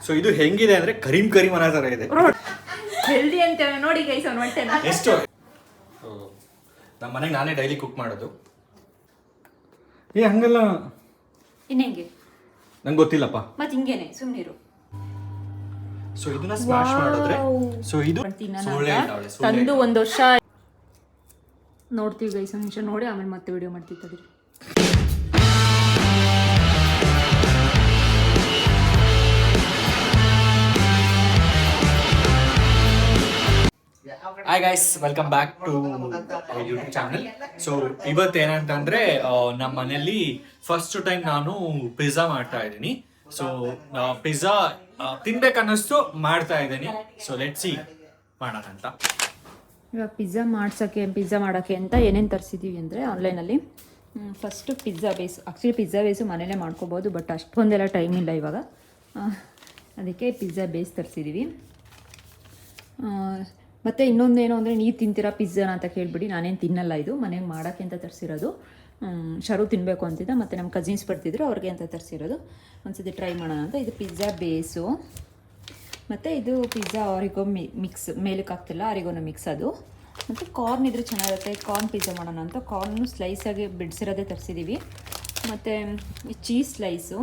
So ಇದು ಹೆಂಗಿದೆ ಅಂದ್ರೆ ಕರೀಮ್ ಅನ್ನೋ ತರ ಇದೆ. ಹೆಲ್ದಿ ಅಂತ ನೋಡಿ ಗೈಸ್ ಅವ್ನು ಹೊಟ್ಟೆನ ಎಷ್ಟು ನಮ್ಮ ಮನೆಗೆ ನಾನೇ ಡೈಲಿ ಕುಕ್ ಮಾಡೋದು. ಹಂಗಲ್ಲ ಇನ್ನೆಂಗೆ ನಂಗೆ ಗೊತ್ತಿಲ್ಲಪ್ಪ. ಮತ್ತೆ ಹಿಂಗೇನೆ ಸುಮ್ಮನಿರು. ಸೊ ಇದನ್ನ ಸ್ಮ್ಯಾಶ್ ಮಾಡಿದ್ರೆ ಸೊ ಇದು ತಂದು 1 ವರ್ಷ ನೋಡ್ತೀವಿ ಗೈಸ್. ಒಂದು ನಿಮಿಷ ನೋಡಿ ಆಮೇಲೆ ಮತ್ತೆ ವಿಡಿಯೋ ಮಾಡ್ತಿದ್ದೀವಿ. Hi guys, welcome back to YouTube channel. So ಇವತ್ತು ಏನಂತಂದ್ರೆ ನಮ್ಮ ಮನೆಯಲ್ಲಿ ಫಸ್ಟ್ ಟೈಮ್ ನಾನು ಪಿಜ್ಜಾ ಮಾಡ್ತಾ ಇದ್ದೀನಿ. ಸೊ ಪಿಜ್ಜಾ ತಿನ್ಬೇಕನ್ನಿಸ್ತು ಮಾಡ್ತಾ ಇದ್ದೀನಿ. ಸೊ ಲೆಟ್ಸ್ ಸಿ ಮಾಡೋಣ ಅಂತ. ಇವಾಗ ಪಿಜ್ಜಾ ಮಾಡೋಕ್ಕೆ ಅಂತ ಏನೇನು ತರಿಸಿದ್ದೀವಿ ಅಂದರೆ ಆನ್ಲೈನಲ್ಲಿ first pizza base. Actually pizza base ಮನೇಲೇ ಮಾಡ್ಕೋಬೋದು, ಬಟ್ ಅಷ್ಟೊಂದೆಲ್ಲ ಟೈಮ್ ಇಲ್ಲ ಇವಾಗ. ಅದಕ್ಕೆ ಪಿಜ್ಜಾ ಬೇಸ್ ತರಿಸಿದ್ದೀವಿ. ಮತ್ತು ಇನ್ನೊಂದೇನು ಅಂದರೆ ನೀವು ತಿಂತೀರಾ ಪಿಜ್ಜಾನ ಅಂತ ಕೇಳಿಬಿಡಿ, ನಾನೇನು ತಿನ್ನಲ್ಲ. ಇದು ಮನೆಗೆ ಮಾಡೋಕ್ಕೆ ಅಂತ ತರಿಸಿರೋದು. ಶರು ತಿನ್ನಬೇಕು ಅಂತಿದ್ದ, ಮತ್ತು ನಮ್ಮ ಕಸಿನ್ಸ್ ಬರ್ತಿದ್ರು ಅವ್ರಿಗೆ ಅಂತ ತರಿಸಿರೋದು. ಒಂದ್ಸತಿ ಟ್ರೈ ಮಾಡೋಣ ಅಂತ. ಇದು ಪಿಜ್ಜಾ ಬೇಸು, ಮತ್ತು ಇದು ಪಿಜ್ಜಾ ಆರಿಗೋ ಮಿಕ್ಸ್, ಮೇಲಕ್ಕೆ ಆಗ್ತಿಲ್ಲ ಆರಿಗೋನ ಮಿಕ್ಸ್ ಅದು. ಮತ್ತು ಕಾರ್ನ್ ಇದ್ರೆ ಚೆನ್ನಾಗಿರುತ್ತೆ, ಕಾರ್ನ್ ಪಿಜ್ಜಾ ಮಾಡೋಣ ಅಂತ ಕಾರ್ನು ಸ್ಲೈಸಾಗಿ ಬಿಡಿಸಿರೋದೇ ತರಿಸಿದ್ದೀವಿ. ಮತ್ತು ಚೀಸ್ ಸ್ಲೈಸು,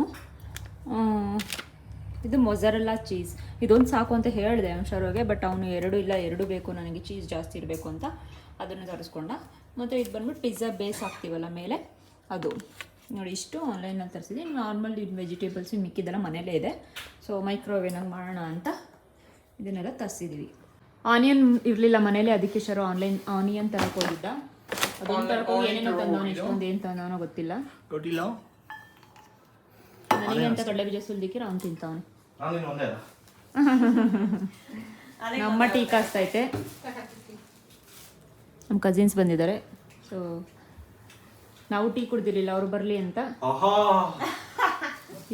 ಇದು ಮೊಜರೆಲ್ಲಾ ಚೀಸ್. ಇದೊಂದು ಸಾಕು ಅಂತ ಹೇಳಿದೆ ಶರುಗೆ, ಬಟ್ ಅವನು 2 ಬೇಕು ನನಗೆ, ಚೀಸ್ ಜಾಸ್ತಿ ಇರಬೇಕು ಅಂತ ಅದನ್ನು ತರಿಸ್ಕೊಂಡ. ಮತ್ತು ಇದು ಬಂದ್ಬಿಟ್ಟು ಪಿಜ್ಜಾ ಬೇಸ್ ಹಾಕ್ತೀವಲ್ಲ ಮೇಲೆ, ಅದು ನೋಡಿ ಇಷ್ಟು ಆನ್ಲೈನಲ್ಲಿ ತರಿಸಿದ್ದೀನಿ. ನಾರ್ಮಲ್ ವೆಜಿಟೇಬಲ್ಸು ಮಿಕ್ಕಿದೆಲ್ಲ ಮನೇಲೇ ಇದೆ. ಸೊ ಮೈಕ್ರೋವೇವ್ನಾಗ ಮಾಡೋಣ ಅಂತ ಇದನ್ನೆಲ್ಲ ತರಿಸಿದ್ದೀವಿ. ಆನಿಯನ್ ಇರಲಿಲ್ಲ ಮನೇಲಿ, ಅದಕ್ಕೆ ಶರು ಆನಿಯನ್ ತರಕ್ಕೆ ಹೋಗಿದ್ದ. ಅದೊಂದು ತರಕ್ಕೆ ಹೋಗಿ ಏನೇನೋ ತಂದವನು, ಇಷ್ಟೊಂದು ಏನು ತಂದವನೋ ಗೊತ್ತಿಲ್ಲ. ನನಗೆ ಅಂತ ಕಡಲೆ ಬೀಜ ಸುಲ್ದಿಕ್ಕಿರ ಅವ್ನು ತಿಂತಾವನು. ನಮ್ಮ ಟೀ ಕಾಸ್ತೈತೆ, ನಮ್ಮ ಕಸಿನ್ಸ್ ಬಂದಿದ್ದಾರೆ. ಸೊ ನಾವು ಟೀ ಕುಡ್ದಿರಲಿಲ್ಲ, ಅವರು ಬರಲಿ ಅಂತ.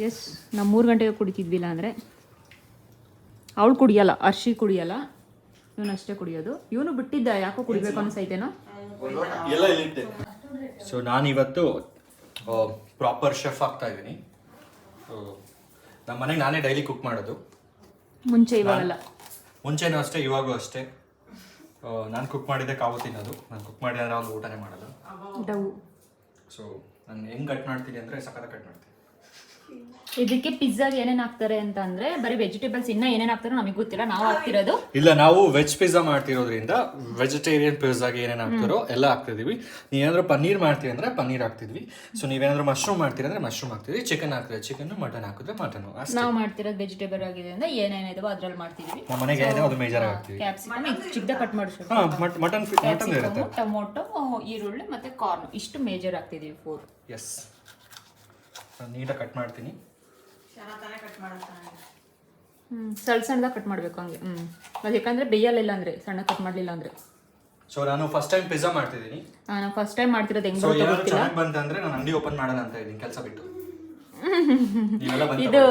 ಎಸ್, ನಾವು 3 ಗಂಟೆಗೆ ಕುಡಿತಿದ್ವಿಲ್ಲ ಅಂದರೆ. ಅವಳು ಕುಡಿಯಲ್ಲ, ಅರ್ಷಿ ಕುಡಿಯಲ್ಲ, ಇವನು ಅಷ್ಟೇ ಕುಡಿಯೋದು. ಇವನು ಬಿಟ್ಟಿದ್ದ, ಯಾಕೋ ಕುಡಿಬೇಕು ಅನ್ಸೈತೇನೋ. ಸೊ ನಾನಿವತ್ತು ಪ್ರಾಪರ್ ಶೆಫ್ ಆಗ್ತಾ ಇದ್ದೀನಿ. ನಮ್ಮ ಮನೆಗೆ ನಾನೇ ಡೈಲಿ ಕುಕ್ ಮಾಡೋದು. ಇವಾಗಲ್ಲ, ಮುಂಚೆನೂ ಅಷ್ಟೇ, ಇವಾಗೂ ಅಷ್ಟೇ. ನಾನು ಕುಕ್ ಮಾಡಿದ್ದೆ ಕಾವು ತಿನ್ನೋದು. ನಾನು ಕುಕ್ ಮಾಡಿದ್ರೆ ಅವ್ನು ಊಟನೇ ಮಾಡೋದು. ಸೊ ನಾನು ಹೆಂಗೆ ಕಟ್ ಮಾಡ್ತೀನಿ ಅಂದರೆ ಸಖತ್ ಕಟ್ ಮಾಡ್ತೀನಿ. ಇದಕ್ಕೆ ಪಿಜ್ಜಾಗೆ ಏನೇನು ಹಾಕ್ತಾರೆ ಅಂತ ಅಂದ್ರೆ ಬರೀ ವೆಜಿಟೇಬಲ್ಸ್, ಇನ್ನ ಏನೇನು ಹಾಕ್ತಾರೋ ನಮಗೆ ಗೊತ್ತಿಲ್ಲ, ನಾವು ಹಾಕ್ತಿರೋದು ಇಲ್ಲ. ನಾವು ವೆಜ್ ಪಿಜ್ಜಾ ಮಾಡ್ತಿರೋದ್ರಿಂದ ವೆಜಿಟೇರಿಯನ್ ಪಿಜ್ಜಾಗೆ ಏನೇನು ಹಾಕ್ತಾರೋ ಎಲ್ಲ ಹಾಕ್ತಿದೀವಿ. ನೀವೇನಾದ್ರೂ ಪನ್ನೀರ್ ಮಾಡ್ತೀವಿ ಅಂದ್ರೆ ಪನ್ನೀರ್ ಹಾಕ್ತಿದ್ವಿ. ಸೊ ನೀವೇನಾದ್ರೂ ಮಶ್ರೂಮ್ ಮಾಡ್ತೀರಿ ಅಂದ್ರೆ ಮಶ್ರೂಮ್ ಹಾಕ್ತಿದ್ವಿ. ಚಿಕನ್ ಹಾಕಿದ್ರೆ ಚಿಕನ್, ಮಟನ್ ಹಾಕಿದ್ರೆ ಮಟನ್. ನಾವು ಮಾಡ್ತಿರೋದು ವೆಜಿಟೇಬಲ್ ಆಗಿದೆ ಅಂದ್ರೆ ಏನೇನಿದಾವೋ ಅದ್ರಲ್ಲಿ ಮಾಡ್ತಿದ್ವಿ. ನಮ್ಮ ಮನೆಗೆ ಏನಿದೆ ಅದು ಮೇಜರ್ ಹಾಕ್ತಿವಿ. ಕ್ಯಾಪ್ಸಿಕಮ್ ಚಿಕ್ಕದಾಗಿ ಕಟ್ ಮಾಡಿ, ಮಟನ್ ಇರುತ್ತೆ, ಟೊಮೊಟೊ, ಈರುಳ್ಳಿ ಮತ್ತೆ ಕಾರ್ನ್, ಇಷ್ಟು ಮೇಜರ್ ಹಾಕ್ತಿದೀವಿ 4. ಎಸ್, ನಾನು ನೀಟಾಗಿ ಕಟ್ ಮಾಡ್ತೀನಿ. ಸಣ್ಣದಾಗ ಕಟ್ ಮಾಡ್ಬೇಕು ಹಂಗೆ. ಅದು ಯಾಕಂದ್ರೆ ಬೇಯಲ್ಲ ಅಂದ್ರೆ, ಸಣ್ಣ ಕಟ್ ಮಾಡ್ಲಿಲ್ಲ ಅಂದ್ರೆ. ಸೊ ನಾನು ಫಸ್ಟ್ ಟೈಮ್ ಪಿಜ್ಜಾ ಮಾಡ್ತಿದ್ದೀನಿ. ನಾನು ಫಸ್ಟ್ ಟೈಮ್ ಮಾಡ್ತಿರೋದು ಹೆಂಗ್ ಚೆನ್ನಾಗಿ ಬಂತಂದ್ರೆ ನಾನು ಅಂಗಡಿ ಓಪನ್ ಮಾಡೋಣ ಅಂತ ಇದ್ದೀನಿ, ಕೆಲಸ ಬಿಟ್ಟು. ಇದು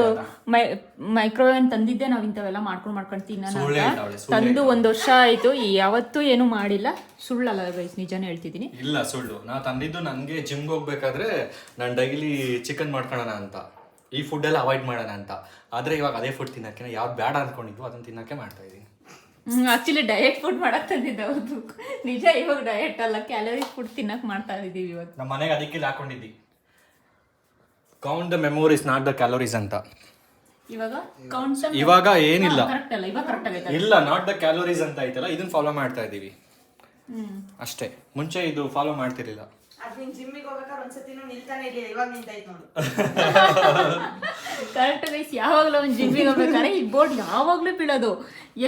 ಮೈಕ್ರೋವೇವ್ ತಂದಿದ್ದೆ, ನಾವು ಇಂಥವೆಲ್ಲ ಮಾಡ್ಕೊಂಡು ತಿನ್ನೋಣ. ತಂದು 1 ವರ್ಷ ಆಯ್ತು, ಯಾವತ್ತೂ ಏನು ಮಾಡಿಲ್ಲ. ಸುಳ್ಳಲ್ಲ ಗೈಸ್, ನಿಜಾನೇ ಹೇಳ್ತಿದ್ದೀನಿ. ಇಲ್ಲ ಸುಳ್ಳು, ನಾ ತಂದಿದ್ದು ನನಗೆ ಜಿಮ್ಗೆ ಹೋಗ್ಬೇಕಾದ್ರೆ ನಾನು ಡೈಲಿ ಚಿಕನ್ ಮಾಡ್ಕೊಳ್ಳೋಣ ಅಂತ, ಈ ಫುಡ್ ಎಲ್ಲ ಅವಾಯ್ಡ್ ಮಾಡೋಣ ಅಂತ. ಆದ್ರೆ ಇವಾಗ ಅದೇ ಫುಡ್ ತಿನ್ನಕ್ಕೆ ಯಾವ್ದು ಬೇಡ ಅನ್ಕೊಂಡಿದ್ವು ಅದನ್ನ ತಿನ್ನಕ್ಕೆ ಮಾಡ್ತಾ ಇದೀನಿ. ಆಕ್ಚುಲಿ ಡಯಟ್ ಫುಡ್ ಮಾಡಕ್ ತಂದಿದ್ದೆ, ಹೌದು ನಿಜ. ಇವಾಗ ಡಯಟ್ ಅಲ್ಲ, ಕ್ಯಾಲರಿ ಫುಡ್ ತಿನ್ನಕ್ ಮಾಡ್ತಾ ಇದೀವಿ ಇವಾಗ. ನಮ್ಮ ಮನೆಗೆ ಅದಕ್ಕೆ ಹಾಕೊಂಡಿದ್ದಿ, count the memories not the calories ಅಂತ. ಇವಾಗ ಏನಿಲ್ಲ, ಇಲ್ಲ ನಾಟ್ ದ ಕ್ಯಾಲೋರೀಸ್ ಅಂತ ಐತಲ್ಲ, ಇದನ್ನ ಫಾಲೋ ಮಾಡ್ತಾ ಇದೀವಿ ಅಷ್ಟೇ. ಮುಂಚೆ ಇದು ಫಾಲೋ ಮಾಡ್ತಿರ್ಲಿಲ್ಲ. ಕರೆಕ್ಟ್ ಗೈಸ್, ಯಾವಾಗ್ಲೂ ಒಂದು ಜಿಮ್ಮಿಗೆ ಹೋಗ್ಬೇಕಾದ್ರೆ ಈ ಬೋರ್ಡ್ ಯಾವಾಗ್ಲೂ ಬೀಳೋದು.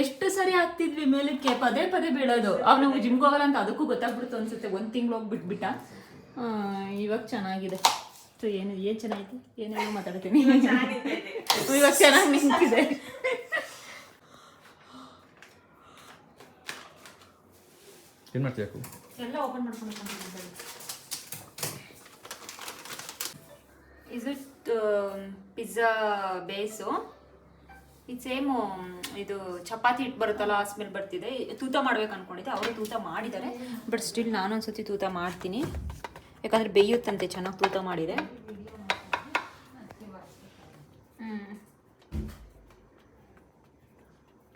ಎಷ್ಟು ಸರಿ ಆಗ್ತಿದ್ವಿ ಮೇಲಕ್ಕೆ, ಪದೇ ಬೀಳೋದು. ಅವಾಗ ನಮ್ಗೆ ಜಿಮ್ಗೆ ಹೋಗಲ್ಲ ಅಂತ ಅದಕ್ಕೂ ಗೊತ್ತಾಗ್ಬಿಡ್ತು ಅನ್ಸುತ್ತೆ. 1 ತಿಂಗಳು ಹೋಗ್ಬಿಟ್ಬಿಟ್ಟ. ಇವಾಗ ಚೆನ್ನಾಗಿದೆ. ಏನು ಚೆನ್ನಾಗಿದೆ, ಏನೇನೋ ಮಾತಾಡ್ತೀನಿ. ಇವಾಗ ಚೆನ್ನಾಗಿ ನಿಂತಿದೆ. ಏನು ಮಾಡ್ತೀಯಾ? ಎಲ್ಲ ಓಪನ್ ಮಾಡ್ಕೊಂಡು ಇದು ಪಿಜ್ಜಾ ಬೇಸು. ಇದು ಸೇಮು, ಇದು ಚಪಾತಿ ಹಿಟ್ಟು ಬರುತ್ತಲ್ಲ ಆ ಸ್ಮೆಲ್ ಬರ್ತಿದೆ. ತೂತ ಮಾಡ್ಬೇಕು ಅನ್ಕೊಂಡಿದ್ದೆ, ಅವರು ತೂತ ಮಾಡಿದ್ದಾರೆ. ಬಟ್ ಸ್ಟಿಲ್ ನಾನೊಂದ್ಸತಿ ತೂತ ಮಾಡ್ತೀನಿ, ಯಾಕಂದರೆ ಬೇಯುತ್ತಂತೆ ಚೆನ್ನಾಗಿ ತೂತ ಮಾಡಿದೆ.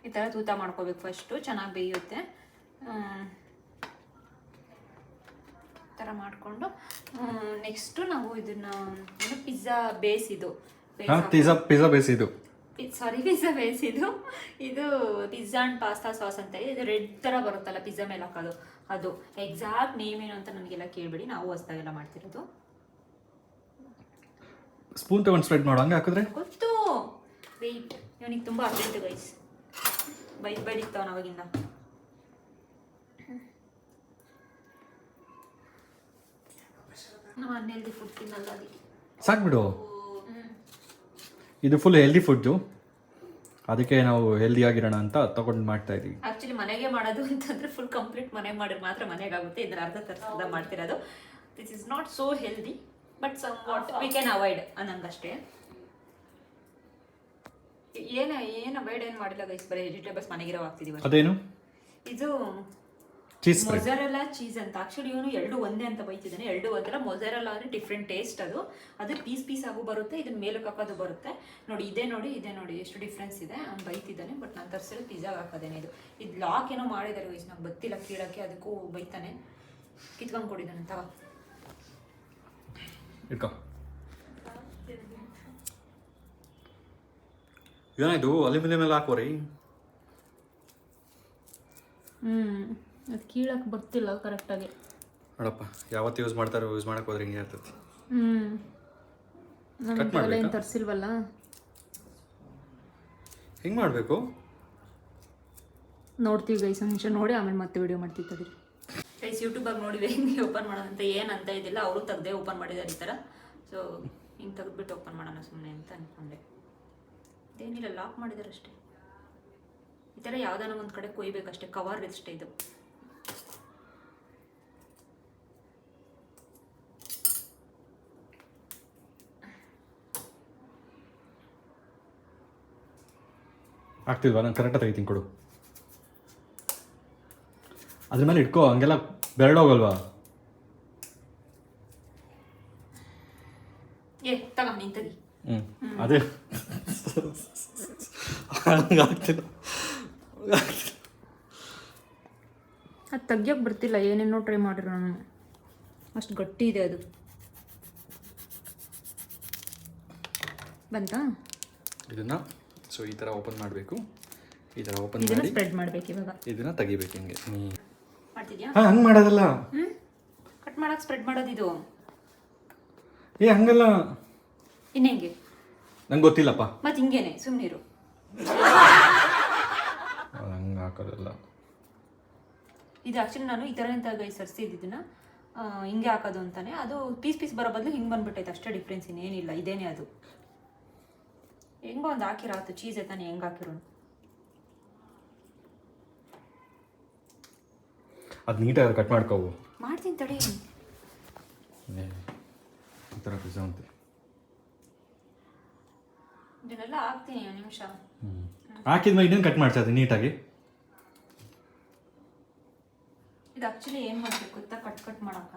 ಈ ಥರ ತೂತ ಮಾಡ್ಕೋಬೇಕು ಫಸ್ಟು, ಚೆನ್ನಾಗಿ ಬೇಯುತ್ತೆ. ಈ ಥರ ಮಾಡಿಕೊಂಡು ನೆಕ್ಸ್ಟು ನಾವು ಇದನ್ನು ಪಿಜ್ಜಾ ಬೇಸ್ ಇದು ಪಿಜ್ಜಾ ಬೇಸ್ ಇದು ಪಿಜ್ಜಾ ಬೇಸ್ ಇದು ಪಿಜ್ಜಾ ಆ್ಯಂಡ್ ಪಾಸ್ತಾ ಸಾಸ್ ಅಂತ ಇದೆ. ಇದು ರೆಡ್ ಥರ ಬರುತ್ತಲ್ಲ ಪಿಜ್ಜಾ ಮೇಲೆ ಹಾಕೋದು, ಅದು ಎಕ್ಸಾಕ್ಟ್ ನೇಮ್ ಏನು ಅಂತ ನನಗೆಲ್ಲ ಕೇಳಬೇಡಿ, ನಾವು ಹೊಸ್ದಾಗೆಲ್ಲ ಮಾಡ್ತಿರೋದು. ಸ್ಪೂನ್ ತಗೊಂಡು ಸ್ಪ್ರೆಡ್ ಮಾಡೋ ಹಂಗೆ ಹಾಕಿದ್ರೆ ಗೊತ್ತು. ವೆಯ್ಟ್, ಇವನಿಗೆ ತುಂಬ ಅರ್ಜೆಂಟ್ ಗೈಸ್, ಬೈದಿರ್ತಾವ ಅವಾಗಿಂದ. ನಾವು ಅನ್ಹೆಲ್ದಿ ಫುಡ್ ತಿನ್ನಲ್ಲ ಅದಕ್ಕೆ. ಸಾಕ್ಬಿಡು. ಇದು ಫುಲ್ ಹೆಲ್ದಿ ಫುಡ್ಡು, ಅದಕ್ಕೆ ನಾವು ಹೆಲ್ದಿ ಆಗಿರೋಣ ಅಂತ ತಗೊಂಡು ಮಾಡ್ತಾ ಇದೀವಿ. ಆಕ್ಚುಲಿ ಮನೆಗೆ ಮಾಡೋದು ಅಂತಂದ್ರೆ ಫುಲ್ ಕಂಪ್ಲೀಟ್ ಮನೆಗೆ ಮಾಡಿದ್ರೆ ಮಾತ್ರ ಮನೆಗೆ ಆಗುತ್ತೆ. ಇದನ್ನ ಅರ್ಧ ಮಾಡ್ತಿರೋದು. This is not so healthy but somewhat we can avoid ಅನ್ನಂಗಷ್ಟೇ. ಏನು ಅವಾಯ್ಡ್ ಏನು ಮಾಡಿಲ್ಲ ಗೈಸ್, ಬರೀ ವೆಜಿಟೇಬಲ್ಸ್ ಮನೆಗಿರೋ ಹಾಕ್ತಿದೀವಿ. ಅದೇನು ಇದು ಚೀಸ್ ಮೊಜರೆಲ್ಲಾ ಚೀಸ್ ಅಂತ. ಆಕ್ಚುಲಿ ಇವನು ಎರಡು ಒಂದೇ ಅಂತ ಬೈತಿದ್ದಾನೆ. ಎರಡು ಒಂದಲ್ಲ, ಮೊಜರೆಲ್ಲಾ ಅಂದ್ರೆ ಡಿಫ್ರೆಂಟ್ ಟೇಸ್ಟ್. ಅದು ಪೀಸ್ ಆಗು ಬರುತ್ತೆ, ಇದನ್ನ ಮೇಲಕ್ಕೆ ಹಾಕೋದು ಬರುತ್ತೆ. ನೋಡಿ ಇದೇ ಎಷ್ಟು ಡಿಫ್ರೆನ್ಸ್ ಇದೆ. ಅವ್ನು ಬೈತಿದ್ದಾನೆ, ಬಟ್ ನಾನು ತರಿಸಿರೋ ಪಿಜ್ಜಾಗೆ ಹಾಕೋದೇನೆ. ಇದು ಲಾಕ್ ಏನೋ ಮಾಡಿದ್ದಾರೆ ವಯಸ್ಸು, ನಂಗೆ ಗೊತ್ತಿಲ್ಲ ಕೀಳಕ್ಕೆ, ಅದಕ್ಕೂ ಬೈತಾನೆ. ಕಿತ್ಕೊಂಡು ಕೊಡಿದ್ದಾನೆ ಅಂತ. ಏನಾಯ್ತು ಅಲ್ಯೂಮಿನಿಯಂ ಎಲ್ಲ ಹಾಕೋರಿ? ಅದು ಕೀಳಕ್ಕೆ ಬರ್ತಿಲ್ಲ ಕರೆಕ್ಟಾಗಿ. ನೋಡಪ್ಪ, ಯಾವತ್ತು ಯೂಸ್ ಮಾಡ್ತಾರೋ ಯೂಸ್ ಮಾಡಕ್ಕೆ ಹೋದ್ರೆ ಹಿಂಗೆ ಇರ್ತೈತಿ. ಏನು ತರಿಸಿಲ್ವಲ್ಲ, ಹಿಂಗೆ ಮಾಡಬೇಕು. ನೋಡ್ತೀವಿ ಗೈಸ್, ಒಂದು ನಿಮಿಷ ನೋಡಿ ಆಮೇಲೆ ಮತ್ತೆ ವಿಡಿಯೋ ಮಾಡ್ತೀವಿ ತಡಿ ಗೈಸ್. ಯೂಟ್ಯೂಬಾಗಿ ನೋಡಿ ಹೆಂಗೆ ಓಪನ್ ಮಾಡೋದಂತ ಏನಂತ ಇದಿಲ್ಲ, ಅವರು ತೆಗ್ದೇ ಓಪನ್ ಮಾಡಿದ್ದಾರೆ ಈ ಥರ. ಸೊ ಹಿಂಗೆ ತೆಗೆದ್ಬಿಟ್ಟು ಓಪನ್ ಮಾಡೋಣ ಸುಮ್ಮನೆ ಅಂತ ಅಂದ್ಕೊಂಡೆ. ಇದೇನಿಲ್ಲ, ಲಾಕ್ ಮಾಡಿದ್ದಾರೆ ಅಷ್ಟೇ. ಈ ಥರ ಯಾವುದಾನ ಒಂದು ಕಡೆ ಕೊಯ್ಬೇಕಷ್ಟೇ, ಕವರ್ ಅಷ್ಟೇ ಇದು. ಆಗ್ತಿಲ್ವಾ? ನಾನು ಕರೆಕ್ಟಾಗಿ ತೆಗಿತೀನಿ ಕೊಡು. ಅದ್ರ ಮೇಲೆ ಇಟ್ಕೋ, ಹಂಗೆಲ್ಲ ಬೆರಡೋಗಲ್ವಾ? ತಗ ನೀನು ತೆಗಿ. ಅದೇ ಆಗ್ತಿಲ್ಲ, ಅದು ತೆಗಿಯೋಕೆ ಬರ್ತಿಲ್ಲ. ಏನೇನೋ ಟ್ರೈ ಮಾಡಿರೋ ನಾನು, ಅಷ್ಟು ಗಟ್ಟಿ ಇದೆ ಅದು. ಬಂತಾ? ಇದನ್ನ ಸೊ ಈ ಥರ ಓಪನ್ ಮಾಡಬೇಕು. ಈ ಥರ ಓಪನ್ ಇದನ್ನ ಮಾಡಿ ಸ್ಪ್ರೆಡ್ ಮಾಡಬೇಕು. ಇವಾಗ ಇದನ್ನ ತೆಗಿಬೇಕು. ಹಿಂಗೆ ಮಾಡ್ತಿದ್ಯಾ? ಹಂಗೆ ಮಾಡೋದಲ್ಲ, ಕಟ್ ಮಾಡಕ್ಕೆ ಸ್ಪ್ರೆಡ್ ಮಾಡೋದು ಇದು. ಹಂಗಲ್ಲ. ಇನ್ನು ಹೆಂಗೆ ನಂಗೆ ಗೊತ್ತಿಲ್ಲಪ್ಪ. ಮತ್ತೆ ಹಿಂಗೇನೆ ಸುಮ್ಮನಿರು. ಹಂಗೆ ಹಾಕೋದಲ್ಲ ಇದು. ಆ್ಯಕ್ಚುಲಿ ನಾನು ಈ ಥರ ಅಂತ ಸರ್ಸಿದ್ದನ್ನ ಹಿಂಗೆ ಹಾಕೋದು ಅಂತಾನೆ. ಅದು ಪೀಸ್ ಬರೋ ಬದಲು ಹಿಂಗೆ ಬಂದ್ಬಿಟ್ಟೈತೆ ಅಷ್ಟೇ ಡಿಫ್ರೆನ್ಸ್, ಇನ್ನೇನಿಲ್ಲ. ಇದೇನೆ ಅದು. ಹೆಂಗೋ ಒಂದು ಹಾಕಿರಾತು, ಚೀಸ್ ತಾನೆ ಹೆಂಗೆ ಹಾಕಿರೋನು. ಅದು ನೀಟಾಗಿ ಕಟ್ ಮಾಡ್ಕೋವು. ಮಾಡ್ತೀನಿ ತಡಿ. ಈ ಥರ ಪಿಜ್ಜಾ ಅಂತೆ. ಇದನ್ನೆಲ್ಲ ಹಾಕ್ತೀನಿ ಒಂದು ನಿಮಿಷ. ಹಾಕಿದ್ಮೇಲೆ ಇನ್ನೇನು ಕಟ್ ಮಾಡ್ತಾ ಇದ್ದೀನಿ ನೀಟಾಗಿ. ಇದು ಆ್ಯಕ್ಚುಲಿ ಏನು ಮಾಡಬೇಕು ಗೊತ್ತಾ, ಕಟ್ ಮಾಡೋಕ್ಕ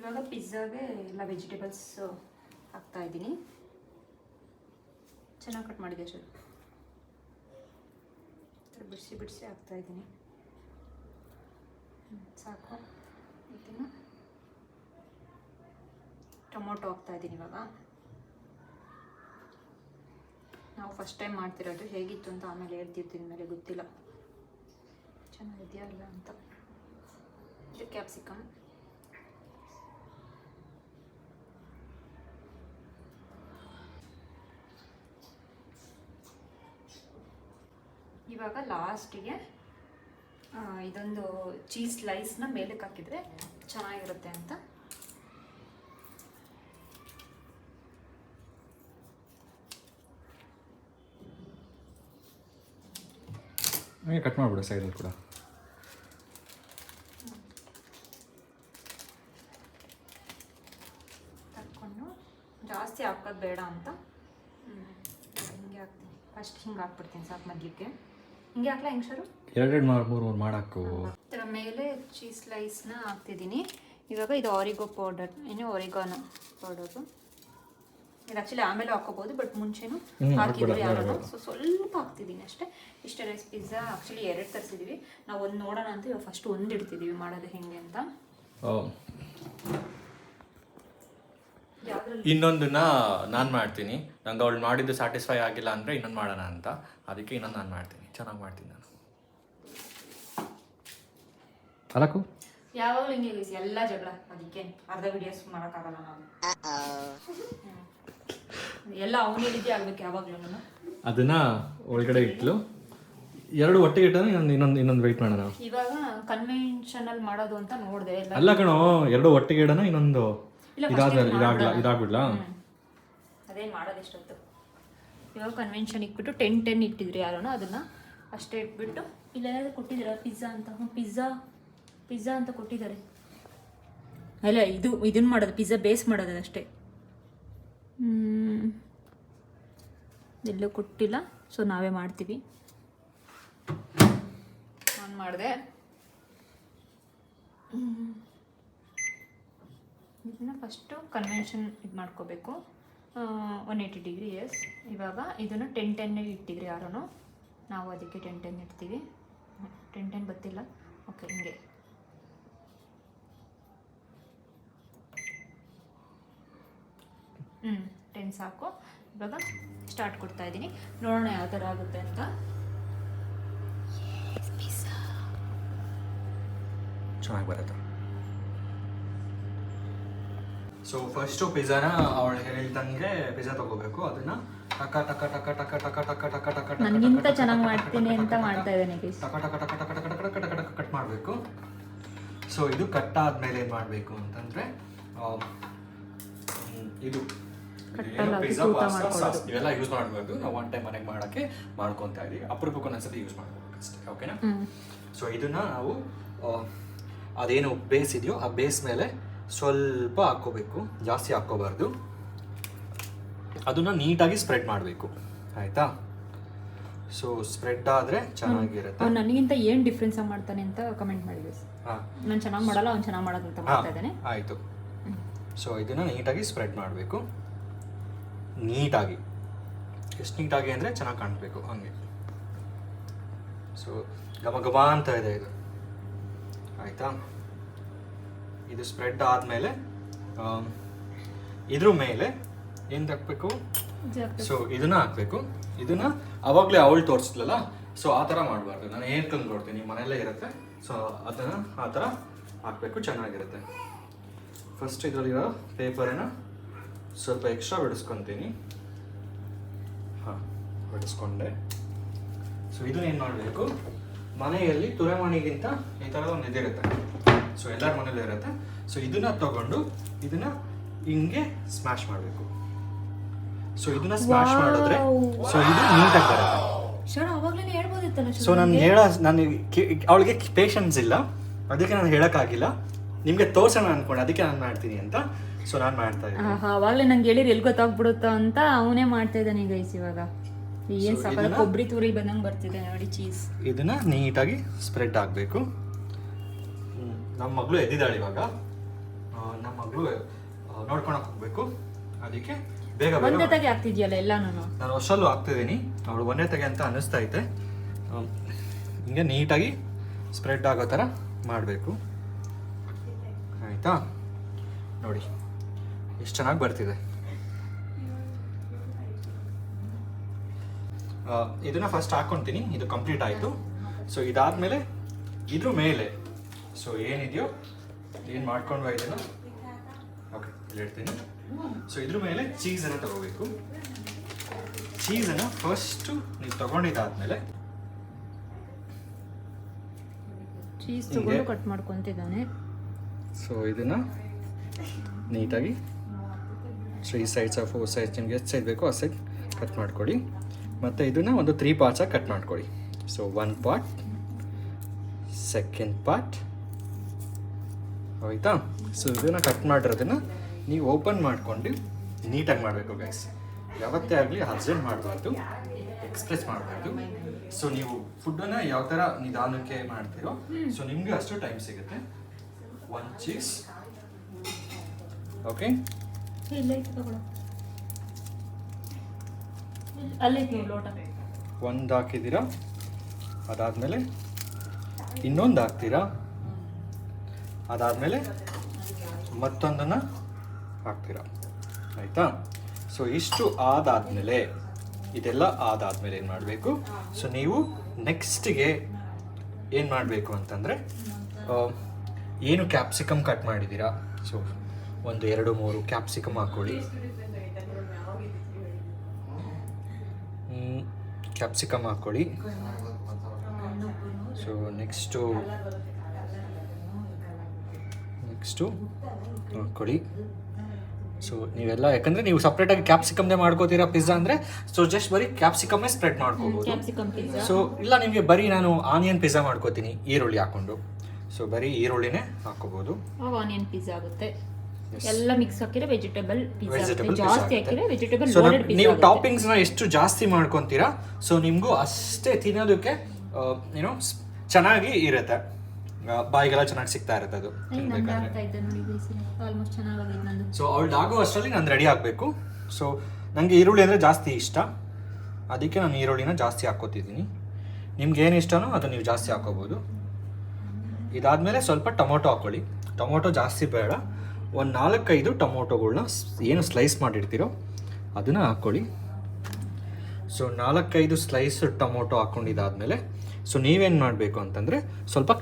ಇವಾಗ ಪಿಜ್ಜಾಗೆ ಎಲ್ಲ ವೆಜಿಟೇಬಲ್ಸ್ ಹಾಕ್ತಾ ಇದ್ದೀನಿ. ಚೆನ್ನಾಗಿ ಕಟ್ ಮಾಡಿದೆ ಸರ್, ಬಿಡಿಸಿ ಹಾಕ್ತಾ ಇದ್ದೀನಿ. ಸಾಕು. ಇದನ್ನು ಟೊಮೊಟೊ ಹಾಕ್ತಾ ಇದ್ದೀನಿ. ಇವಾಗ ನಾವು ಫಸ್ಟ್ ಟೈಮ್ ಮಾಡ್ತಿರೋದು, ಹೇಗಿತ್ತು ಅಂತ ಆಮೇಲೆ ಹೇಳ್ತಿರ್ತೀನಿ. ಮೇಲೆ ಗೊತ್ತಿಲ್ಲ ಚೆನ್ನಾಗಿದೆಯಾ ಇಲ್ಲ ಅಂತ. ಇದು ಕ್ಯಾಪ್ಸಿಕಮ್. ಇವಾಗ ಲಾಸ್ಟಿಗೆ ಇದೊಂದು ಚೀಸ್ ಸ್ಲೈಸ್ನ ಮೇಲಕ್ಕೆ ಹಾಕಿದರೆ ಚೆನ್ನಾಗಿರುತ್ತೆ ಅಂತ. ಕಟ್ ಮಾಡಿಬಿಡು ಸೈಡಲ್ಲಿ ಕೂಡ. ತಕ್ಕೊಂಡು ಜಾಸ್ತಿ ಹಾಕೋದು ಬೇಡ ಅಂತ ಹಿಂಗೆ ಹಾಕ್ತೀನಿ. ಫಸ್ಟ್ ಹಿಂಗೆ ಹಾಕ್ಬಿಡ್ತೀನಿ ಸಾಕು ಮೊದಲಿಗೆ. ಹಿಂಗೆ ಹಾಕ್ಲಾ ಹೆಂಗೆ ಸರು? 2-3 ಮಾಡಾಕು. ಇದರ ಮೇಲೆ ಚೀಸ್ ಸ್ಲೈಸ್ನ ಹಾಕ್ತಿದ್ದೀನಿ. ಇವಾಗ ಇದು ಆರಿಗೋ ಪೌಡರ್, ಒರಿಗಾನೋ ಪೌಡರು. ಇದು ಆ್ಯಕ್ಚುಲಿ ಆಮೇಲೆ ಹಾಕೋಬೋದು, ಬಟ್ ಮುಂಚೆನೂ ಹಾಕಿದ್ರು ಯಾರು. ಸೊ ಸ್ವಲ್ಪ ಹಾಕ್ತಿದ್ದೀನಿ ಅಷ್ಟೇ. ಇಷ್ಟೇ ರೈಸ್ ಪಿಜ್ಜಾ. ಆ್ಯಕ್ಚುಲಿ 2 ತರಿಸಿದ್ದೀವಿ ನಾವು. ಒಂದು ನೋಡೋಣ ಅಂತ ಇವಾಗ ಫಸ್ಟ್ ಒಂದು ಇಡ್ತಿದ್ದೀವಿ ಮಾಡೋದು ಹೆಂಗೆ ಅಂತ. ಇನ್ನೊಂದನ್ನ ನಾನು ಮಾಡ್ತೀನಿ. ನಂಗೆ ಅವಳು ಮಾಡಿದ್ದು ಸ್ಯಾಟಿಸ್ಫೈ ಆಗಿಲ್ಲ ಅಂದರೆ ಇನ್ನೊಂದು ಮಾಡೋಣ ಅಂತ, ಅದಕ್ಕೆ ಇನ್ನೊಂದು ನಾನು ಮಾಡ್ತೀನಿ. ಚೆನ್ನಾಗಿ ಮಾಡ್ತೀನಿ ನಾನು. ಅಲಕು ಯಾವಾಗಲೂ ಹಿಂಗೆ ಎಲ್ಲ ಜಗಳ, ಅದಕ್ಕೆ ಅರ್ಧ ವಿಡಿಯೋಸ್ ಮಾಡೋಕ್ಕಾಗಲ್ಲ ನಾವು. ಎಲ್ಲ ಅವನು ಹೇಳಿದ್ದೆ ಆಗ್ಬೇಕು ಯಾವಾಗಲೂ. ಅದನ್ನ ಒಳಗಡೆ ಇಟ್ಲು 2 ಒಟ್ಟಿಗೆ ಇಟ್ಟಾನೆ. ಇನ್ನೊಂದು ವೆಯ್ಟ್ ಮಾಡೋಣ. ಇವಾಗ ಕನ್ವೆನ್ಷನಲ್ ಮಾಡೋದು ಅಂತ ನೋಡಿದೆ. ಅಲ್ಲ ಕಣೋ, 2 ಒಟ್ಟಿಗೆ ಇಡೋಣ. ಇನ್ನೊಂದು ಇದಾಗ್ಬಿಡ್ಲಾ? ಅದೇ ಮಾಡೋದು ಎಷ್ಟೊತ್ತು. ಇವಾಗ ಕನ್ವೆನ್ಷನ್ ಇಟ್ಬಿಟ್ಟು 10 ಇಟ್ಟಿದ್ರು ಯಾರೋ, ಅದನ್ನ ಅಷ್ಟೇ ಇಟ್ಬಿಟ್ಟು ಇಲ್ಲೆಲ್ಲ ಕೊಟ್ಟಿದ್ದೀರ ಪಿಜ್ಜಾ ಅಂತ. ಪಿಜ್ಜಾ ಅಂತ ಕೊಟ್ಟಿದ್ದಾರೆ. ಅಲ್ಲ ಇದನ್ನ ಮಾಡೋದು, ಪಿಜ್ಜಾ ಬೇಸ್ ಮಾಡೋದು ಅಷ್ಟೇ. ಎಲ್ಲೂ ಕೊಟ್ಟಿಲ್ಲ, ಸೊ ನಾವೇ ಮಾಡ್ತೀವಿ. ನಾನು ಮಾಡಿದೆ. ಇದನ್ನ ಫಸ್ಟು ಕನ್ವೆನ್ಷನ್ ಇದು ಮಾಡ್ಕೋಬೇಕು. 180 ಡಿಗ್ರಿ. ಎಸ್. ಇವಾಗ ಇದನ್ನು 10 ಇಟ್ಟಿದ್ರಿ ಯಾರೋ, ನಾವು ಅದಕ್ಕೆ 10 ಇಡ್ತೀವಿ. 10 ಗೊತ್ತಿಲ್ಲ. ಓಕೆ, ಹಿಂಗೆ. 10 ಸಾಕು. ಇವಾಗ ಸ್ಟಾರ್ಟ್ ಕೊಡ್ತಾ ಇದ್ದೀನಿ, ನೋಡೋಣ ಯಾವ ಥರ ಆಗುತ್ತೆ ಅಂತ. ಚೆನ್ನಾಗಿ ಬರುತ್ತೆ. ಸೊ ಫಸ್ಟು ಪಿಜ್ಜಾನ ಅವಳು ಹೇಳ್ದಂಗೆ ಪಿಜ್ಜಾ ತಗೋಬೇಕು. ಅದನ್ನ ಟಕ ಟಕ ಟಕ ಟಕ ಟಕ ಟಕ ಟಕ ಟಕ ಟಕ ನನಗಿಂತ ಚೆನ್ನಾಗಿ ಮಾಡ್ತೀನಿ ಅಂತ ಮಾಡ್ತಾ ಇದ್ದಾನೆ. ಟಕ ಟಕ ಟಕ ಟಕ ಟಕ ಟಕ ಟಕ ಟಕ ಕಟ್ ಮಾಡಬೇಕು. ಸೊ ಇದು ಕಟ್ ಆದ್ಮೇಲೆ ಏನು ಮಾಡಬೇಕು ಅಂತಂದ್ರೆ ಇದು ಪಿಜ್ಜಾ ಪಾಸ್ತಾ ಸಾಸ್ ಇವೆಲ್ಲ ಯೂಸ್ ಮಾಡಬಾರ್ದು. ನಾವು ಒನ್ ಟೈಮ್ ಮನೆಗೆ ಮಾಡೋಕ್ಕೆ ಮಾಡ್ಕೊತಾ ಇದೀವಿ. ಅಪರೂಪಕ್ಕೆ ಒಂದ್ಸತಿ ಯೂಸ್ ಮಾಡ್ಬೇಕು ಅಷ್ಟೇ. ಓಕೆನಾ? ಸೊ ಇದನ್ನ ನಾವು ಅದೇನು ಬೇಸ್ ಇದೆಯೋ ಆ ಬೇಸ್ ಮೇಲೆ ಸ್ವಲ್ಪ ಹಾಕ್ಕೋಬೇಕು, ಜಾಸ್ತಿ ಹಾಕ್ಕೋಬಾರ್ದು. ಅದನ್ನು ನೀಟಾಗಿ ಸ್ಪ್ರೆಡ್ ಮಾಡಬೇಕು. ಆಯಿತಾ? ಸೊ ಸ್ಪ್ರೆಡ್ ಆದರೆ ಚೆನ್ನಾಗಿರುತ್ತೆ. ಅವ್ನು ನನಗಿಂತ ಏನು ಡಿಫ್ರೆನ್ಸ್ ಮಾಡ್ತಾನೆ ಅಂತ ಕಮೆಂಟ್ ಮಾಡಿದ್ವಿ. ನಾನು ಚೆನ್ನಾಗಿ ಮಾಡಲ್ಲ, ಅವ್ನು ಚೆನ್ನಾಗಿ ಮಾಡೋದು ಅಂತ ಮಾಡ್ತಾ ಇದ್ದಾನೆ. ಆಯಿತು. ಸೊ ಇದನ್ನು ನೀಟಾಗಿ ಸ್ಪ್ರೆಡ್ ಮಾಡಬೇಕು. ನೀಟಾಗಿ, ಎಷ್ಟು ನೀಟಾಗಿ ಅಂದರೆ ಚೆನ್ನಾಗಿ ಕಾಣಬೇಕು ಹಂಗೆ. ಸೊ ಘಮ ಘಮ ಅಂತ ಇದೆ ಇದು. ಆಯಿತಾ? ಇದು ಸ್ಪ್ರೆಡ್ ಆದಮೇಲೆ ಇದ್ರ ಮೇಲೆ ಏನು ಹಾಕಬೇಕು? ಸೊ ಇದನ್ನ ಹಾಕಬೇಕು. ಇದನ್ನ ಅವಾಗಲೇ ಅವಳು ತೋರಿಸ್ಲಲ್ಲ, ಸೊ ಆ ಥರ ಮಾಡಬಾರ್ದು. ನಾನು ಏನು ತಂದು ಕೊಡ್ತೀನಿ, ಮನೆಯಲ್ಲೇ ಇರುತ್ತೆ. ಸೊ ಅದನ್ನು ಆ ಥರ ಹಾಕಬೇಕು, ಚೆನ್ನಾಗಿರುತ್ತೆ. ಫಸ್ಟ್ ಇದರಲ್ಲಿರೋ ಪೇಪರನ್ನು ಸ್ವಲ್ಪ ಎಕ್ಸ್ಟ್ರಾ ಬಿಡಿಸ್ಕೊತೀನಿ. ಹಾಂ, ಬಿಡಿಸ್ಕೊಂಡೆ. ಸೊ ಇದನ್ನೇನು ಮಾಡಬೇಕು, ಮನೆಯಲ್ಲಿ ತುರೆಮಣಿಗಿಂತ ಈ ಥರದ ಒಂದು ಇದಿರುತ್ತೆ. ಸೊ ಎಲ್ಲರ ಮನೇಲಿ ಇರುತ್ತೆ. ಸೊ ಇದನ್ನ ತಗೊಂಡು ಇದನ್ನ ಹಿಂಗೆ ಸ್ಮ್ಯಾಶ್ ಮಾಡಬೇಕು. ಸೊ ಇದನ್ನ ಸ್ಮ್ಯಾಶ್ ಮಾಡಿದ್ರೆ ಸೊ ಇದು ನೀಟಾಗಿ ಬರುತ್ತೆ. ಸೊ ಅವಳಿಗೆ ಪೇಷನ್ಸ್ ಇಲ್ಲ, ಅದಕ್ಕೆ ನಾನು ಹೇಳೋಕ್ಕಾಗಿಲ್ಲ. ನಿಮಗೆ ತೋರ್ಸೋಣ ಅನ್ಕೊಂಡು ಅದಕ್ಕೆ ನಾನು ಮಾಡ್ತೀನಿ ಅಂತ. ಸೊ ನಾನು ಮಾಡ್ತಾ ಇದ್ದೀನಿ. ಅವಾಗಲೇ ನಂಗೆ ಹೇಳಿರಿ ಎಲ್ಲಿ ಗೊತ್ತಾಗ್ಬಿಡುತ್ತಾ ಅಂತ ಅವನೇ ಮಾಡ್ತಾ ಇದ್ದಾನೆ ಗೈಸ್. ಇವಾಗ ಏನು ಸಾಕ ಕೊಬ್ಬರಿ ತುರಿ ಬಂದಂಗೆ ಬರ್ತಿದೆ ನೋಡಿ ಚೀಸ್. ಇದನ್ನ ನೀಟಾಗಿ ಸ್ಪ್ರೆಡ್ ಆಗಬೇಕು. ನಮ್ಮ ಮಗಳು ಎದ್ದಿದ್ದಾಳೆ ಇವಾಗ. ನಮ್ಮ ಮಗಳು ನೋಡ್ಕೊಳಕ್ ಹೋಗ್ಬೇಕು, ಅದಕ್ಕೆ ಬೇಗ ಒಂದೇ ತೆಗೆ ಆಗ್ತಿದ್ಯಲ್ಲ ಎಲ್ಲಾನು. ನಾನು ವರ್ಷಲ್ಲೂ ಆಗ್ತಿದ್ದೀನಿ, ಅವಳು ಒಂದೇ ತೆಗೆ ಅಂತ ಅನ್ನಿಸ್ತಾ ಐತೆ. ಹಿಂಗೆ ನೀಟಾಗಿ ಸ್ಪ್ರೆಡ್ ಆಗೋ ಥರ ಮಾಡಬೇಕು. ಆಯಿತಾ? ನೋಡಿ ಎಷ್ಟು ಚೆನ್ನಾಗಿ ಬರ್ತಿದೆ. ಇದನ್ನ ಫಸ್ಟ್ ಹಾಕ್ಕೊತೀನಿ. ಇದು ಕಂಪ್ಲೀಟ್ ಆಯಿತು. ಸೊ ಇದಾದಮೇಲೆ ಇದ್ರ ಮೇಲೆ ಸೊ ಏನಿದೆಯೋ ಏನು ಮಾಡ್ಕೊಂಡು ಇದನ್ನು ಓಕೆ ಇಲ್ಲಿ ಇಡ್ತೀನಿ. ಸೊ ಇದ್ರ ಮೇಲೆ ಚೀಸನ್ನು ತಗೋಬೇಕು. ಚೀಸನ್ನು ಫಸ್ಟು ನೀವು ತಗೊಂಡಿದ್ದಾದ್ಮೇಲೆ ಚೀಸ್ ತಗೊಂಡು ಕಟ್ ಮಾಡ್ಕೊತಿದ್ದಾನೆ. ಸೊ ಇದನ್ನು ನೀಟಾಗಿ 3 ಸೈಡ್ಸ್ 4 ಸೈಡ್ಸ್ ನಿಮ್ಗೆ ಎಷ್ಟು ಸೈಡ್ ಬೇಕೋ ಆ ಸೈಡ್ ಕಟ್ ಮಾಡ್ಕೊಳ್ಳಿ. ಮತ್ತು ಇದನ್ನು ಒಂದು 3 ಪಾರ್ಟ್ಸಾಗಿ ಕಟ್ ಮಾಡ್ಕೊಳ್ಳಿ. So 1 part, second part. ಆಯಿತಾ? ಸೊ ಇದನ್ನು ಕಟ್ ಮಾಡಿರೋದನ್ನು ನೀವು ಓಪನ್ ಮಾಡ್ಕೊಂಡು ನೀಟಾಗಿ ಮಾಡಬೇಕು ಗೈಸ್. ಯಾವತ್ತೇ ಆಗಲಿ ಅರ್ಜೆಂಟ್ ಮಾಡಬಾರ್ದು. ಎಕ್ಸ್ಪ್ರೆಸ್ ಮಾಡಬಾರ್ದು. ಸೊ ನೀವು ಫುಡ್ಡನ್ನು ಯಾವ ಥರ ನಿಧಾನಕ್ಕೆ ಮಾಡ್ತೀರೋ ಸೊ ನಿಮಗೆ ಅಷ್ಟು ಟೈಮ್ ಸಿಗುತ್ತೆ. 1 ಚೀಸ್. ಓಕೆ, ಒಂದು ಹಾಕಿದ್ದೀರಾ, ಅದಾದಮೇಲೆ ಇನ್ನೊಂದು ಹಾಕ್ತೀರಾ, ಅದಾದಮೇಲೆ ಮತ್ತೊಂದನ್ನು ಹಾಕ್ತೀರಾ, ಆಯಿತಾ? ಸೊ ಇಷ್ಟು ಆದಾದಮೇಲೆ, ಇದೆಲ್ಲ ಆದಾದಮೇಲೆ ಏನು ಮಾಡಬೇಕು, ಸೊ ನೀವು ನೆಕ್ಸ್ಟಿಗೆ ಏನು ಮಾಡಬೇಕು ಅಂತಂದರೆ, ಏನು ಕ್ಯಾಪ್ಸಿಕಮ್ ಕಟ್ ಮಾಡಿದ್ದೀರಾ, ಸೊ 1 2 3 ಕ್ಯಾಪ್ಸಿಕಮ್ ಹಾಕ್ಕೊಳ್ಳಿ. ಕ್ಯಾಪ್ಸಿಕಮ್ ಹಾಕ್ಕೊಳ್ಳಿ. ಸೊ ನೆಕ್ಸ್ಟು ಹಾಕ್ಕೊಳ್ಳಿ. ಸೊ ನೀವೆಲ್ಲ, ಯಾಕಂದರೆ ನೀವು ಸಪ್ರೇಟಾಗಿ ಕ್ಯಾಪ್ಸಿಕಮ್ನೇ ಮಾಡ್ಕೋತೀರಾ ಪಿಜ್ಜಾ ಅಂದರೆ, ಸೊ ಜಸ್ಟ್ ಬರೀ ಕ್ಯಾಪ್ಸಿಕಮ್ಮೇ ಸ್ಪ್ರೆಡ್ ಮಾಡ್ಕೋಬೋದು. ಸೊ ಇಲ್ಲ ನಿಮಗೆ ಬರೀ ನಾನು ಆನಿಯನ್ ಪಿಜ್ಜಾ ಮಾಡ್ಕೋತೀನಿ ಈರುಳ್ಳಿ ಹಾಕ್ಕೊಂಡು, ಸೊ ಬರೀ ಈರುಳ್ಳಿನೇ ಹಾಕೋಬೋದು. ಆನಿಯನ್ ಪಿಜ್ಜಾ ಆಗುತ್ತೆ. ಎಲ್ಲ ಮಿಕ್ಸ್ ಹಾಕಿದ್ರೆ ವೆಜಿಟೇಬಲ್ ವೆಜಿಟೇಬಲ್ ಜಾಸ್ತಿ ಹಾಕಿದ್ರೆ ವೆಜಿಟೇಬಲ್ ಸೊ ಲೋಡೆಡ್ ಪಿಜ್ಜಾ. ನೀವು ಟಾಪಿಂಗ್ಸ್ನ ಎಷ್ಟು ಜಾಸ್ತಿ ಮಾಡ್ಕೊತೀರಾ ಸೊ ನಿಮಗೂ ಅಷ್ಟೇ ತಿನ್ನೋದಕ್ಕೆ ಏನೋ ಚೆನ್ನಾಗಿ ಇರುತ್ತೆ, ಬಾಯಿಗೆಲ್ಲ ಚೆನ್ನಾಗಿ ಸಿಗ್ತಾ ಇರುತ್ತೆ ಅದು ಆಲ್ಮೋಸ್ಟ್ ಚೆನ್ನಾಗಿದೆ ನಂದು. ಸೊ ಅವಳು ಆಗೋ ಅಷ್ಟರಲ್ಲಿ ನಾನು ರೆಡಿ ಆಗಬೇಕು. ಸೊ ನನಗೆ ಈರುಳ್ಳಿ ಅಂದರೆ ಜಾಸ್ತಿ ಇಷ್ಟ, ಅದಕ್ಕೆ ನಾನು ಈರುಳ್ಳಿನ ಜಾಸ್ತಿ ಹಾಕ್ಕೋತಿದ್ದೀನಿ. ನಿಮ್ಗೆ ಏನು ಇಷ್ಟನೋ ಅದು ನೀವು ಜಾಸ್ತಿ ಹಾಕೋಬೋದು. ಇದಾದಮೇಲೆ ಸ್ವಲ್ಪ ಟೊಮೊಟೊ ಹಾಕ್ಕೊಳ್ಳಿ. ಟೊಮೊಟೊ ಜಾಸ್ತಿ ಬೇಡ, ಒಂದು 4-5 ಟೊಮೊಟೊಗಳ್ನ ಏನು ಸ್ಲೈಸ್ ಮಾಡಿರ್ತೀರೋ ಅದನ್ನು ಹಾಕ್ಕೊಳ್ಳಿ. ಸೊ 4-5 ಸ್ಲೈಸ್ ಟೊಮೊಟೊ ಹಾಕ್ಕೊಂಡಿದ್ದಾದಮೇಲೆ ಸೊ ನೀವೇನು ಮಾಡಬೇಕು ಅಂತಂದರೆ ಸ್ವಲ್ಪ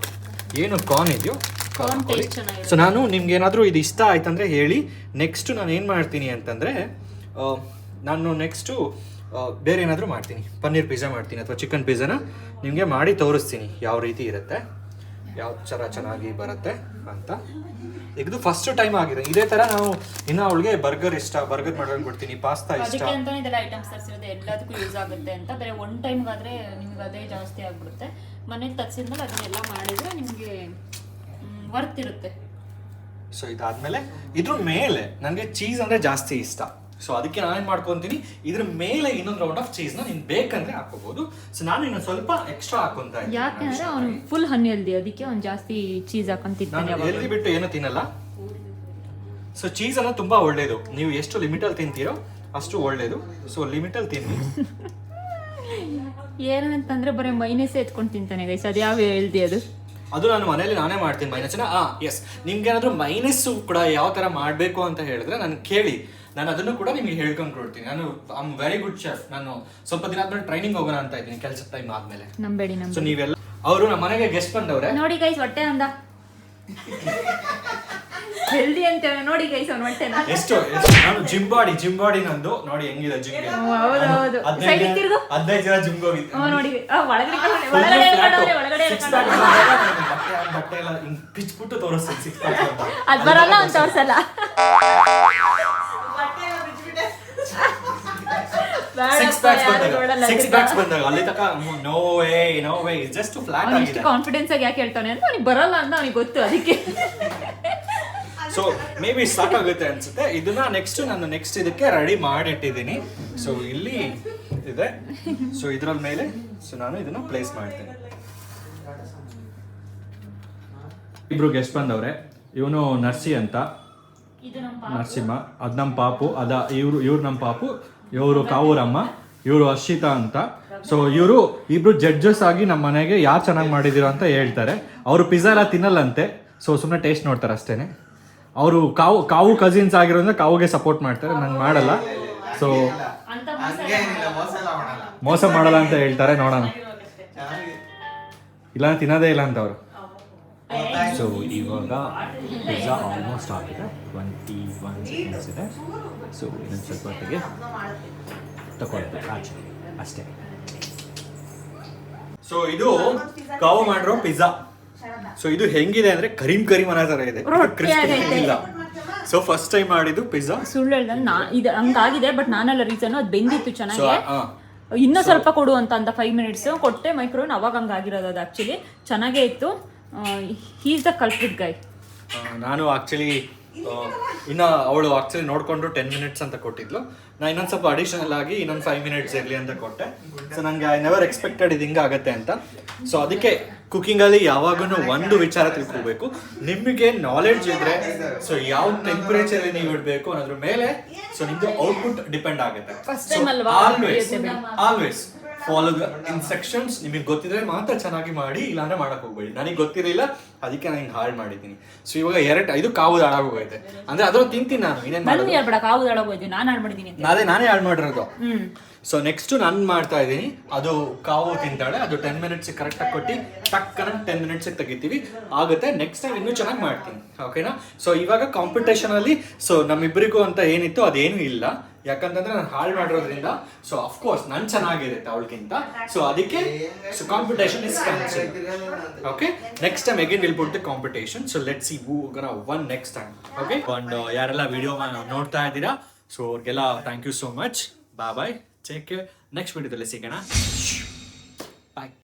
ಏನು ಕಾರ್ನ್ ಇದೆಯೋ ಕಾರ್ನ್ ಹಾಕ್ಕೊಳ್ಳಿ. ಸೊ ನಾನು ನಿಮ್ಗೆ ಏನಾದರೂ ಇದು ಇಷ್ಟ ಆಯ್ತಂದರೆ ಹೇಳಿ. ನೆಕ್ಸ್ಟು ನಾನು ಏನು ಮಾಡ್ತೀನಿ ಅಂತಂದರೆ, ನಾನು ನೆಕ್ಸ್ಟು ಬೇರೆ ಏನಾದರೂ ಮಾಡ್ತೀನಿ, ಪನ್ನೀರ್ ಪಿಜ್ಜಾ ಮಾಡ್ತೀನಿ ಅಥವಾ ಚಿಕನ್ ಪಿಜ್ಜಾನ ನಿಮಗೆ ಮಾಡಿ ತೋರಿಸ್ತೀನಿ ಯಾವ ರೀತಿ ಇರುತ್ತೆ, ಯಾವ ಥರ ಚೆನ್ನಾಗಿ ಬರುತ್ತೆ ಅಂತ. ಇದು ಫಸ್ಟ್ ಟೈಮ್ ಆಗಿದೆ ಇದೇ ಥರ. ನಾವು ಇನ್ನು ಅವಳಿಗೆ ಬರ್ಗರ್ ಇಷ್ಟ, ಬರ್ಗರ್ ಮಾಡೋಕೆ ಕೊಡ್ತೀನಿ, ಪಾಸ್ತಾ ಇಷ್ಟ, ಅದಕ್ಕೆ ಅಂತಾನೆ ಇದೆಲ್ಲ ಐಟಮ್ಸ್ ತರಿಸಿರೋದು, ಎಲ್ಲದಕ್ಕೂ ಯೂಸ್ ಆಗುತ್ತೆ ಅಂತ. ಬೇರೆ ಒನ್ ಟೈಮ್ಗಾದರೆ ನಿಮ್ಗೆ ಅದೇ ಜಾಸ್ತಿ ಆಗ್ಬಿಡುತ್ತೆ. ಮನೆಗೆ ತರಿಸಿದ್ಮೇಲೆ ಅದನ್ನೆಲ್ಲ ಮಾಡಿದರೆ ನಿಮಗೆ ವರ್ತ್ ಇರುತ್ತೆ. ಸೊ ಇದಾದಮೇಲೆ ಇದ್ರ ಮೇಲೆ ನನಗೆ ಚೀಸ್ ಅಂದರೆ ಜಾಸ್ತಿ ಇಷ್ಟ. ಸೊ ಅದಕ್ಕೆ ನಾನೇನು ಮಾಡ್ಕೊತೀನಿ, ಇದ್ರ ಮೇಲೆ ಇನ್ನೊಂದು ರೌಂಡ್ ಆಫ್ ಚೀಸ್ನ ನೀನು ಬೇಕಂದ್ರೆ ಹಾಕೋಬಹುದು. ಸೊ ನಾನು ಇನ್ನು ಸ್ವಲ್ಪ ಎಕ್ಸ್ಟ್ರಾ ಹಾಕೊಂತ ಇದ್ದೀನಿ, ಯಾಕಂದ್ರೆ ಅವನು ಫುಲ್ ಅನ್ಹೆಲ್ದಿ, ಅದಕ್ಕೆ ಅವ್ನು ಜಾಸ್ತಿ ಚೀಸ್ ಹಾಕೊಂತಿದ್ದಾನೆ. ನಾನು ಹೆಲ್ದಿ ಬಿಟ್ಟು ಏನು ತಿನ್ನಲ್ಲ. ಸೊ ಚೀಸ್ ಅನ್ನ ತುಂಬಾ ಒಳ್ಳೇದು, ನೀವು ಎಷ್ಟು ಲಿಮಿಟಲ್ಲಿ ತಿಂತೀರೋ ಅಷ್ಟು ಒಳ್ಳೇದು. ಸೊ ಲಿಮಿಟಲ್ಲಿ ತಿನ್ನಿ. ಏನಂತಂದ್ರೆ ಬರೀ ಮೈನಸ್ ಎತ್ಕೊಂಡು ತಿಂತಾನೆ ಗೈಸ್, ಅದು ಯಾವ ಹೆಲ್ದಿ ಅದು? ಅದು ನಾನು ಮನೇಲಿ ನಾನೇ ಮಾಡ್ತೀನಿ ಮೈನಸ್ನ. ಎಸ್, ನಿಮ್ಗೆ ಏನಾದರೂ ಮೈನಸ್ಸು ಕೂಡ ಯಾವ ಥರ ಮಾಡಬೇಕು ಅಂತ ಹೇಳಿದ್ರೆ ನಾನು ಕೇಳಿ, ನಾನು ಅದನ್ನು ಕೂಡ ನಿಮಗೆ ಹೇಳ್ಕೊಂಡು ಕೊಡ್ತೀನಿ. ನಾನು I am very good chef. ನಾನು ಸ್ವಲ್ಪ ದಿನ ಆದ್ಮೇಲೆ ಟ್ರೈನಿಂಗ್ ಹೋಗೋಣ ಅಂತ ಇದ್ದೀನಿ, ಕೆಲಸ ಟೈಮ್ ಆದ್ಮೇಲೆ. ನಂಬೇಡಿ. ಸೊ ನೀವೆಲ್ಲ ಅವರು ನಮ್ಮ ಮನೆಗೆ ಗೆಸ್ಟ್ ಬಂದವ್ರೆ ನೋಡಿ ಗೈಸ್, ಹೊಟ್ಟೆ ಅಂದ ಹೆಲ್ದಿ ಅಂತ ನೋಡಿ ಗೈಸ್, ಅವ್ನ ಹೊಟ್ಟೆ ಎಷ್ಟು ನಾನು ಜಿಮ್ ಬಾಡಿ ನಂದು ನೋಡಿ ಹೆಂಗಿದೆ ಜಿಮ್. ಹೌದು 15 ದಿನ ಜಿಮ್ ಹೋಗಿದ್ದೆ ನೋಡಿ. ಬಟ್ಟೆ ಎಲ್ಲ ಹಿಂಗ್ ಪಿಚ್ಬಿಟ್ಟು ತೋರಿಸ್ತೀನಿ ಸಿಕ್ಸ್ ಅದ್ ಬರಲ್ಲ ಅಂತ ತೋರ್ಸಲ್ಲ. ಸಿಕ್ಸ್ ಪ್ಯಾಕ್ಸ್ ಬಂದಾಗ ಅಲ್ಲಿ ತಕ ನೋ ವೇ ಜಸ್ಟ್ ಫ್ಲಾಟ್ ಆಗಿದೆ. ಕಾನ್ಫಿಡೆನ್ಸ್ ಆಗಿ ಯಾಕೆ ಹೇಳ್ತಾನೆ ಅಂತ ಅವ್ನಿಗೆ ಬರಲ್ಲ ಅಂತ ಅವ್ನಿಗೆ ಗೊತ್ತು, ಅದಕ್ಕೆ. ಸೊ ಮೇ ಬಿ ಸಾಕಾಗುತ್ತೆ ಅನ್ಸುತ್ತೆ. ಇದನ್ನ ನೆಕ್ಸ್ಟ್ ಇದಕ್ಕೆ ರೆಡಿ ಮಾಡಿಟ್ಟಿದ್ದೀನಿ. ಸೊ ಇಲ್ಲಿ ಇದೆ. ಸೊ ಇದ್ರ ಮೇಲೆ ಸೊ ನಾನು ಇದನ್ನ ಪ್ಲೇಸ್ ಮಾಡ್ತೇನೆ. ಇಬ್ರು ಗೆಸ್ಟ್ ಬಂದವ್ರೆ. ಇವನು ನರ್ಸಿ ಅಂತ, ನರಸಿಂಹ. ಅದ್ ನಮ್ಮ ಪಾಪು, ಇವ್ರು ನಮ್ಮ ಪಾಪು. ಇವರು ಕಾವೂರಮ್ಮ, ಇವರು ಹರ್ಷಿತಾ ಅಂತ. ಸೊ ಇವರು ಇಬ್ರು ಜಡ್ಜಸ್ ಆಗಿ ನಮ್ಮ ಮನೆಗೆ ಯಾರು ಚೆನ್ನಾಗಿ ಮಾಡಿದಿರೋ ಅಂತ ಹೇಳ್ತಾರೆ. ಅವರು ಪಿಜ್ಜಾ ಎಲ್ಲ ತಿನ್ನಲ್ಲಂತೆ, ಸೊ ಸುಮ್ಮನೆ ಟೇಸ್ಟ್ ನೋಡ್ತಾರೆ ಅಷ್ಟೇನೆ. ಅವರು ಕಾವು ಕಸಿನ್ಸ್ ಆಗಿರೋದ್ರಿಂದ ಕಾವುಗೆ ಸಪೋರ್ಟ್ ಮಾಡ್ತಾರೆ, ನಾನು ಮಾಡಲ್ಲ. ಸೊ ಮೋಸ ಮಾಡಲ್ಲ ಅಂತ ಹೇಳ್ತಾರೆ, ನೋಡೋಣ. ಇಲ್ಲ ತಿನ್ನೋದೇ ಇಲ್ಲ ಅಂತ ಅವರು. ಸೊ ಇವಾಗ ಪಿಜ್ಜಾ ಆಲ್ಮೋಸ್ಟ್ ಆಗಿದೆ, 21 ಸೆಕೆಂಡ್ಸ್ ಇದೆ. ಸೊ ಇನ್ನೊಂದು ಸ್ವಲ್ಪ ಹೊತ್ತಿಗೆ ತಗೊಳ್ಬೇಕು ಆಚೆ ಅಷ್ಟೇ. ಸೊ ಇದು ಕಾವು ಮಾಡಿರೋ ಪಿಜ್ಜಾ. ಸೊ ಇದು ಹೆಂಗಿದೆ ಅಂದ್ರೆ ಕರೀಮ್ ಅನ್ನೋ ಥರ ಇದೆ, ಕ್ರಿಸ್ಪಿ ಇಲ್ಲ. ಸೊ ಫಸ್ಟ್ ಟೈಮ್ ಮಾಡಿದ್ದು ಪಿಜ್ಜಾ. ಸುಳ್ಳು ಹೇಳ್ದೆ ಇದು ಹಂಗಾಗಿದೆ, ಬಟ್ ನಾನೆಲ್ಲ ರೀಸನ್ ಅದು ಬೆಂದಿತ್ತು ಚೆನ್ನಾಗಿ. ಇನ್ನೂ ಸ್ವಲ್ಪ ಕೊಡು ಅಂತ 5 ಮಿನಿಟ್ಸ್ ಕೊಟ್ಟೆ ಮೈಕ್ರೋನ್, ಅವಾಗ ಹಂಗಾಗಿರೋದು. ಅದು ಆ್ಯಕ್ಚುಲಿ ಚೆನ್ನಾಗೇ ಇತ್ತು. ಹೀ ಇಸ್ ದ ಕಲ್ಪ್ರಿಟ್ ಗೈ. ನಾನು ಆ್ಯಕ್ಚುಲಿ ಇನ್ನು ಅವಳು ಆಕ್ಚುಲಿ ನೋಡಿಕೊಂಡು 10 ಮಿನಿಟ್ಸ್ ಅಂತ ಕೊಟ್ಟಿದ್ಲು. ನಾನು ಇನ್ನೊಂದು ಸ್ವಲ್ಪ ಅಡಿಷನಲ್ ಆಗಿ ಇನ್ನೊಂದು 5 ಮಿನಿಟ್ಸ್ ಇರಲಿ ಅಂತ ಕೊಟ್ಟೆ. ಸೊ ನನಗೆ ಐ ನೆವರ್ ಎಕ್ಸ್ಪೆಕ್ಟೆಡ್ ಇದು ಹಿಂಗೆ ಆಗುತ್ತೆ ಅಂತ. ಸೊ ಅದಕ್ಕೆ ಕುಕಿಂಗಲ್ಲಿ ಯಾವಾಗೂ ಒಂದು ವಿಚಾರ ತಿಳ್ಕೊಬೇಕು, ನಿಮಗೆ ನಾಲೆಡ್ಜ್ ಇದ್ರೆ ಸೊ ಯಾವ ಟೆಂಪರೇಚರ್ ನೀವು ಇಡಬೇಕು ಅನ್ನೋದ್ರ ಮೇಲೆ ಸೊ ನಿಮ್ದು ಔಟ್ಪುಟ್ ಡಿಪೆಂಡ್ ಆಗುತ್ತೆ. Always follow the instructions. ನಿಮಗೆ ಗೊತ್ತಿದ್ರೆ ಮಾತ್ರ ಚೆನ್ನಾಗಿ ಮಾಡಿ, ಇಲ್ಲಾಂದ್ರೆ ಮಾಡಕ್ ಹೋಗ್ಬೇಡಿ. ನನಗೆ ಗೊತ್ತಿರಲಿಲ್ಲ, ಅದಕ್ಕೆ ನಾನು ಹಿಂಗೆ ಹಾಳು ಮಾಡಿದ್ದೀನಿ. ಸೊ ಇವಾಗ 2-5 ಕಾವು ಹಾಳಾಗೋಗೈತೆ. ಅಂದ್ರೆ ಅದ್ರ ತಿಂತೀನಿ ನಾನು, ಇನ್ನೇನು ನಾನೇ ಹಾಳು ಮಾಡಿರೋದು. ಸೊ ನೆಕ್ಸ್ಟ್ ನಾನು ಮಾಡ್ತಾ ಇದ್ದೀನಿ, ಅದು ಕಾವು ತಿಂತಾಳೆ, ಅದು 10 ಮಿನಿಟ್ಸ್ ಕರೆಕ್ಟಾಗಿ ಕೊಟ್ಟು ಟಕ್ಕನ 10 ಮಿನಿಟ್ಸ್ ತೆಗಿತೀವಿ, ಆಗುತ್ತೆ. ನೆಕ್ಸ್ಟ್ ಟೈಮ್ ಇನ್ನೂ ಚೆನ್ನಾಗಿ ಮಾಡ್ತೀನಿ, ಓಕೆನಾ? ಸೊ ಇವಾಗ ಕಾಂಪಿಟೇಷನ್ ಅಲ್ಲಿ ಸೊ ನಮ್ಮಿಬ್ಬರಿಗೂ ಅಂತ ಏನಿತ್ತು ಅದೇನು ಇಲ್ಲ, ಯಾಕಂತಂದ್ರೆ ನಾನು ಹಾಳು ಮಾಡಿರೋದ್ರಿಂದ. ಸೊ ಅಫ್ಕೋರ್ಸ್ ನನ್ ಚೆನ್ನಾಗಿರುತ್ತೆ ಅವಳಿಗಿಂತ. ಸೊ ಅದಕ್ಕೆ so competition is cancel. Okay, next time again will put the competition. So let's see who gonna won next time. Okay, and ಯಾರೆಲ್ಲ ವಿಡಿಯೋ ನೋಡ್ತಾ ಇದ್ದೀರಾ ಸೊ ಅವ್ರಿಗೆಲ್ಲ thank you so much. Bye, take care. Next ವಿಡಿಯೋದಲ್ಲಿ ಸಿಗೋಣ.